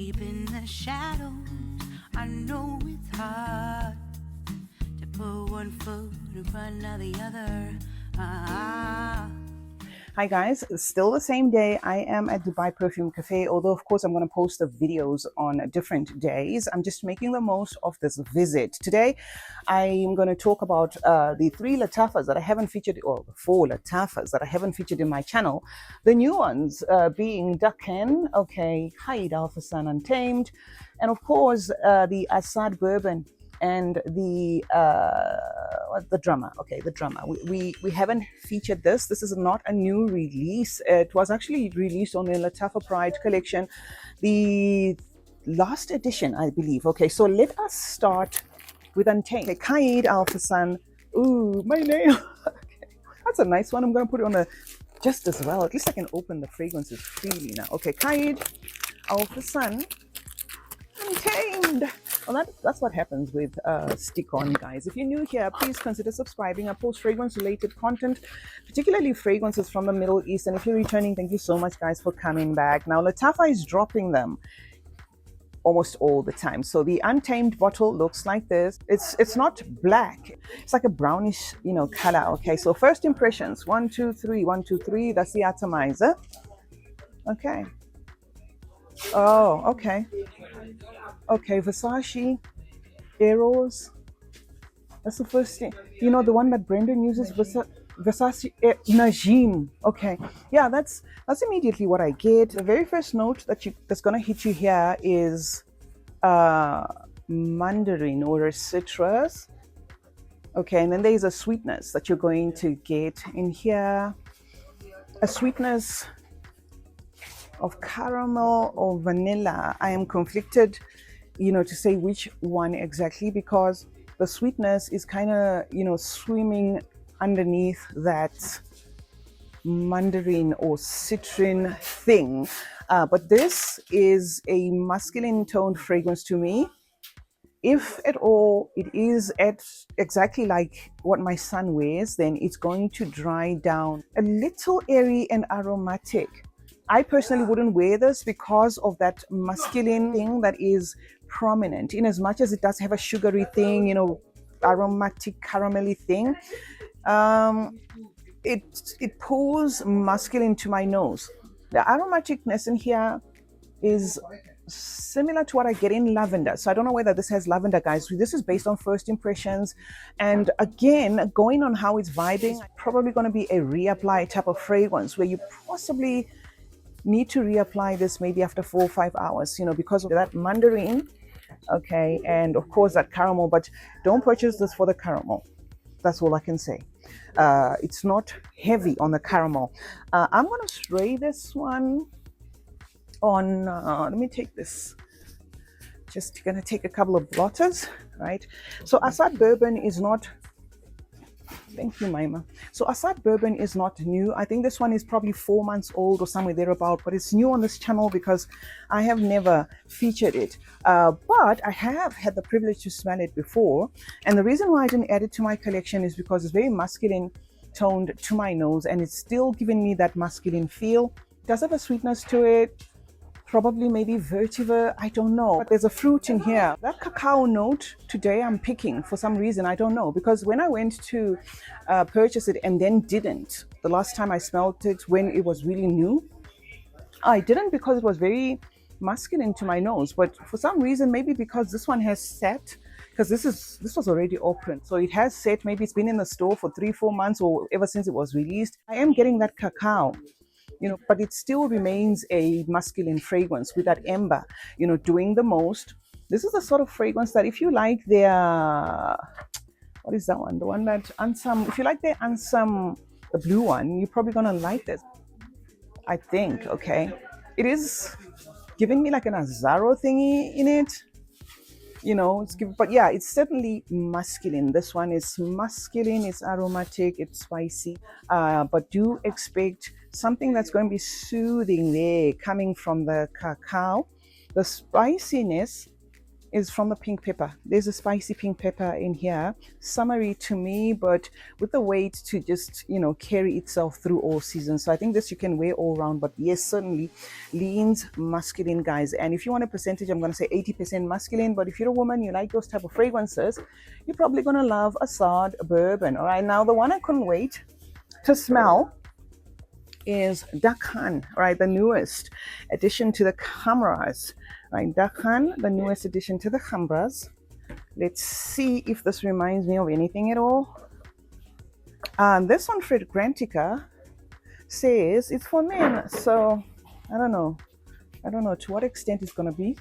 deep in the shadows. I know it's hard to put one foot in front of the other. Hi guys, still the same day. I am at Dubai Perfume Cafe, although of course I'm going to post the videos on different days. I'm just making the most of this visit. Today I'm going to talk about the 3 Lattafas that I haven't featured, or the 4 Lattafas that I haven't featured in my channel. The new ones being Dukhan, Qaed, Fursan, Untamed, and of course the ASAD Bourbon and the drummer. The drummer. We haven't featured this. This is not a new release. It was actually released on the Lattafa Pride collection, the last edition, I believe. Okay, so let us start with Untamed. Qaed, Fursan. Ooh, my nail. Okay, that's a nice one. I'm going to put it on the just as well. At least I can open the fragrances freely now. Okay, Qaed, Fursan, Untamed. Well, that's what happens with Stick On, guys. If you're new here, please consider subscribing. I post fragrance-related content, particularly fragrances from the Middle East. And if you're returning, thank you so much, guys, for coming back. Now, Lattafa is dropping them almost all the time. So the Untamed bottle looks like this. It's not black. It's like a brownish, color. Okay, so first impressions. 1, 2, 3. 1, 2, 3. That's the atomizer. Okay. Oh, okay. Okay, Versace, Eros. That's the first thing. The one that Brendan uses, Versace Najim. Okay, yeah, that's immediately what I get. The very first note that's gonna hit you here is mandarin or a citrus. Okay, and then there's a sweetness that you're going to get in here. A sweetness of caramel or vanilla. I am conflicted, to say which one exactly, because the sweetness is kind of, swimming underneath that mandarin or citron thing. But this is a masculine toned fragrance to me. If at all it is at exactly like what my son wears, then it's going to dry down. A little airy and aromatic. I personally wouldn't wear this because of that masculine thing that is prominent, in as much as it does have a sugary thing, aromatic caramelly thing. It pulls masculine to my nose. The aromaticness in here is similar to what I get in lavender. So I don't know whether this has lavender, guys. This is based on first impressions. And again, going on how it's vibing, probably going to be a reapply type of fragrance where you possibly need to reapply this maybe after 4 or 5 hours, because of that mandarin. Okay, and of course that caramel, but don't purchase this for the caramel. That's all I can say. It's not heavy on the caramel. I'm going to spray this one on, let me take this. Just going to take a couple of blotters, right? So ASAD Bourbon is not, thank you, Maima. So ASAD Bourbon is not new. I think this one is probably 4 months old or somewhere thereabout, but it's new on this channel because I have never featured it. But I have had the privilege to smell it before. And the reason why I didn't add it to my collection is because it's very masculine toned to my nose, and it's still giving me that masculine feel. It does have a sweetness to it. Probably maybe vetiver, I don't know. But there's a fruit in here. That cacao note today I'm picking for some reason, I don't know. Because when I went to purchase it and then didn't, the last time I smelled it when it was really new, I didn't because it was very masculine to my nose. But for some reason, maybe because this one has sat, because this was already open. So it has sat, maybe it's been in the store for 3-4 months or ever since it was released. I am getting that cacao. But it still remains a masculine fragrance with that ember, doing the most. This is the sort of fragrance that if you like their, what is that one? The one that Ansam, if you like their Ansam, the blue one, you're probably going to like this, I think, okay? It is giving me like an Azaro thingy in it. But yeah, it's certainly masculine. This one is masculine, it's aromatic, it's spicy, but do expect something that's going to be soothing there coming from the cacao. The spiciness is from the pink pepper. There's a spicy pink pepper in here, summery to me, but with the weight to just, you know, carry itself through all seasons. So I think this you can wear all round, but yes, certainly leans masculine, guys. And if you want a percentage, I'm going to say 80% masculine, but if you're a woman, you like those type of fragrances, you're probably going to love ASAD Bourbon. All right, now the one I couldn't wait to smell is Dukhan, right? The newest addition to the Khamrahs, right? Dukhan, the newest addition to the Khamrahs. Let's see if this reminds me of anything at all. This one, Fragrantica, says it's for men, so I don't know. I don't know to what extent it's gonna be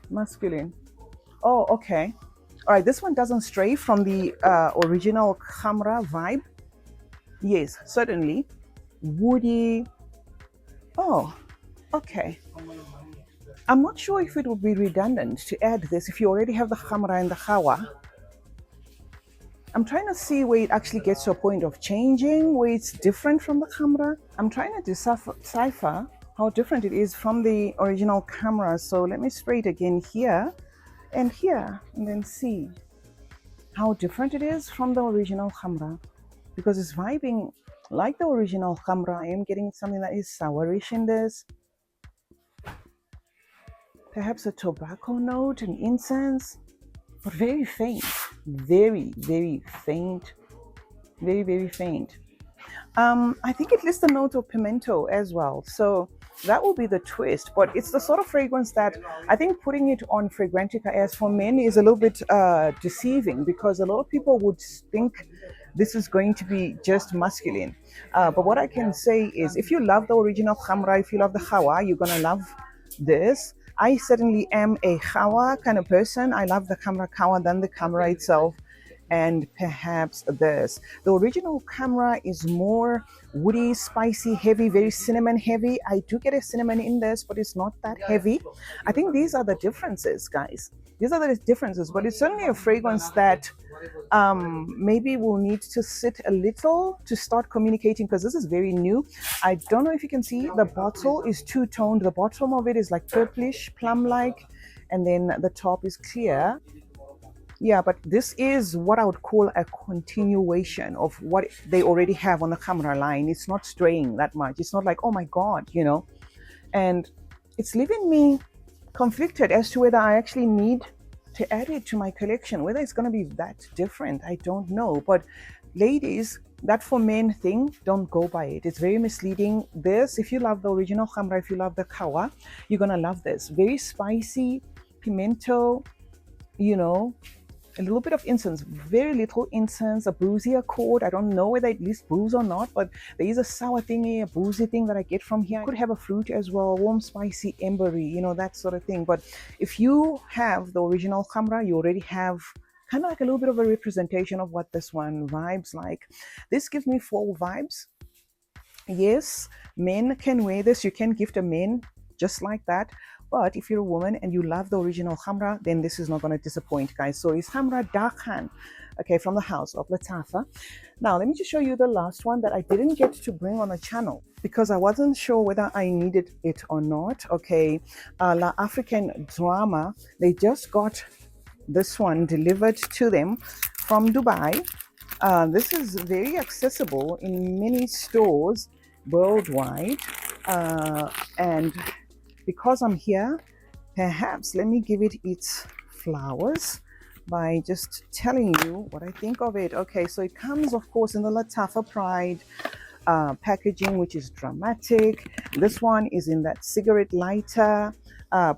masculine. Oh, okay. All right, this one doesn't stray from the original Khamrah vibe. Yes, certainly. Woody. Oh, okay. I'm not sure if it would be redundant to add this if you already have the Khamrah and the Khawa. I'm trying to see where it actually gets to a point of changing, where it's different from the Khamrah. I'm trying to decipher how different it is from the original Khamrah. So let me spray it again here, and then see how different it is from the original Khamrah. Because it's vibing like the original Khamrah. I am getting something that is sourish in this. Perhaps a tobacco note, an incense, but very faint. Very, very faint. Very, very faint. I think it lists the note of pimento as well. So that will be the twist. But it's the sort of fragrance that I think putting it on Fragrantica as for men is a little bit deceiving, because a lot of people would think this is going to be just masculine. But what I can say is, if you love the original Khamrah, if you love the Khawa, you're going to love this. I certainly am a Khawa kind of person. I love the Khamrah Khawa than the Khamrah itself, and perhaps this. The original Khamrah is more woody, spicy, heavy, very cinnamon heavy. I do get a cinnamon in this, but it's not that heavy. I think these are the differences, guys. These are the differences, but it's certainly a fragrance that maybe we'll need to sit a little to start communicating, because this is very new. I don't know if you can see, the bottle is two-toned. The bottom of it is like purplish, plum-like, and then the top is clear. Yeah, but this is what I would call a continuation of what they already have on the Khamrah line. It's not straying that much. It's not like, oh my God, you know. And it's leaving me conflicted as to whether I actually need to add it to my collection. Whether it's going to be that different, I don't know. But ladies, that for men thing, don't go by it. It's very misleading. This, if you love the original Khamrah, if you love the Khawa, you're going to love this. Very spicy, pimento, you know, a little bit of incense, very little incense, a boozy accord. I don't know whether it lists booze or not, but there is a sour thingy, a boozy thing that I get from here. I could have a fruit as well, warm, spicy, embery, you know, that sort of thing. But if you have the original Khamrah, you already have kind of like a little bit of a representation of what this one vibes like. This gives me fall vibes. Yes, men can wear this. You can gift a man just like that. But if you're a woman and you love the original Khamrah, then this is not going to disappoint, guys. So it's Khamrah Dukhan, okay, from the house of Lattafa. Now, let me just show you the last one that I didn't get to bring on the channel because I wasn't sure whether I needed it or not. Okay, La African Drama, they just got this one delivered to them from Dubai. This is very accessible in many stores worldwide. And because I'm here, perhaps let me give it its flowers by just telling you what I think of it. Okay, so it comes, of course, in the Lattafa Pride packaging, which is dramatic. This one is in that cigarette lighter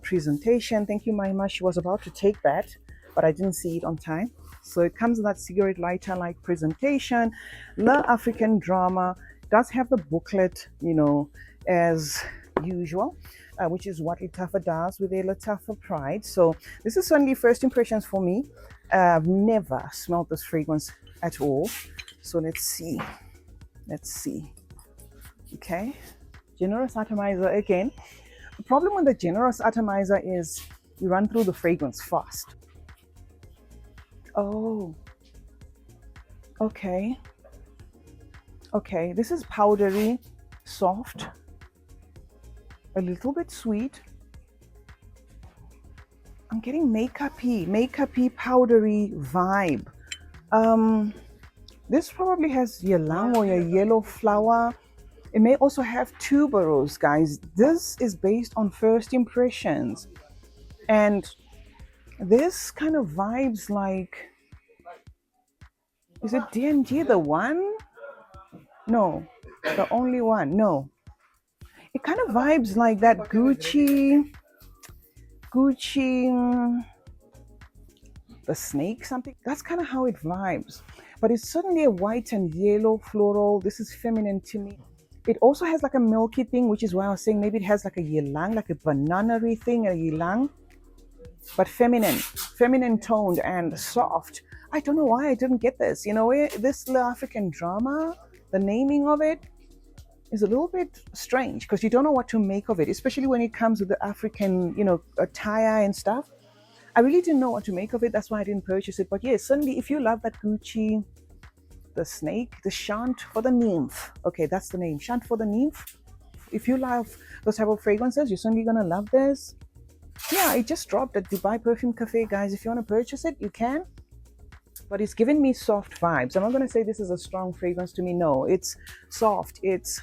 presentation. Thank you, Maima. She was about to take that, but I didn't see it on time. So it comes in that cigarette lighter-like presentation. La African Drama does have the booklet, you know, as usual. Which is what Lattafa does with their Lattafa Pride. So this is certainly first impressions for me. I've never smelled this fragrance at all. So let's see. Let's see. Okay. Generous atomizer again. The problem with the generous atomizer is you run through the fragrance fast. Oh. Okay. Okay. This is powdery, soft, a little bit sweet. I'm getting makeupy, powdery vibe. This probably has ylang or a yellow flower. It may also have tuberose, guys. This is based on first impressions. And this kind of vibes like, is it D&G the one? No, the only one. No. It kind of vibes like that Gucci, the snake something. That's kind of how it vibes. But it's certainly a white and yellow floral. This is feminine to me. It also has like a milky thing, which is why I was saying maybe it has like a ylang, like a banana-y thing, a ylang. But feminine toned and soft. I don't know why I didn't get this. You know, this African drama, the naming of it is a little bit strange because you don't know what to make of it, especially when it comes with the African, you know, attire and stuff. I really didn't know what to make of it. That's why I didn't purchase it. But yes, certainly if you love that Gucci, the snake, the Chant for the Nymph. Okay, that's the name. Chant for the Nymph. If you love those type of fragrances, you're certainly going to love this. Yeah, it just dropped at Dubai Perfume Cafe, guys. If you want to purchase it, you can. But it's giving me soft vibes. I'm not going to say this is a strong fragrance to me. No, it's soft. It's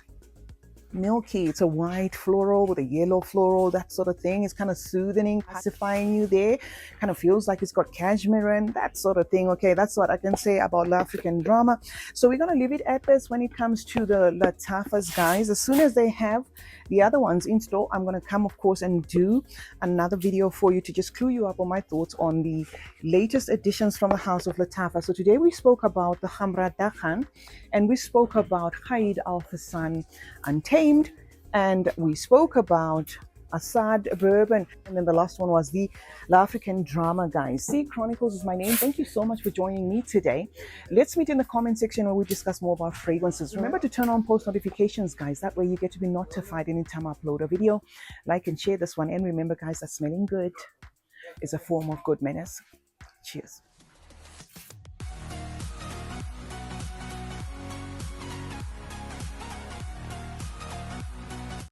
milky. It's a white floral with a yellow floral, that sort of thing. It's kind of soothing, pacifying you there. Kind of feels like it's got cashmere in, that sort of thing. Okay, that's what I can say about La African Drama. So we're going to leave it at this when it comes to the Lattafas, guys. As soon as they have the other ones in store, I'm going to come, of course, and do another video for you to just clue you up on my thoughts on the latest additions from the house of Lattafa. So today we spoke about the Khamrah Dukhan, and we spoke about Qaed Fursan Untamed, and we spoke about ASAD Bourbon, and then the last one was the La African Drama, guys. CeeChronicles is my name. Thank you so much for joining me today. Let's meet in the comment section where we discuss more about fragrances. Remember to turn on post notifications, guys. That way you get to be notified anytime I upload a video. Like and share this one, and remember, guys, that smelling good is a form of good manners. Cheers.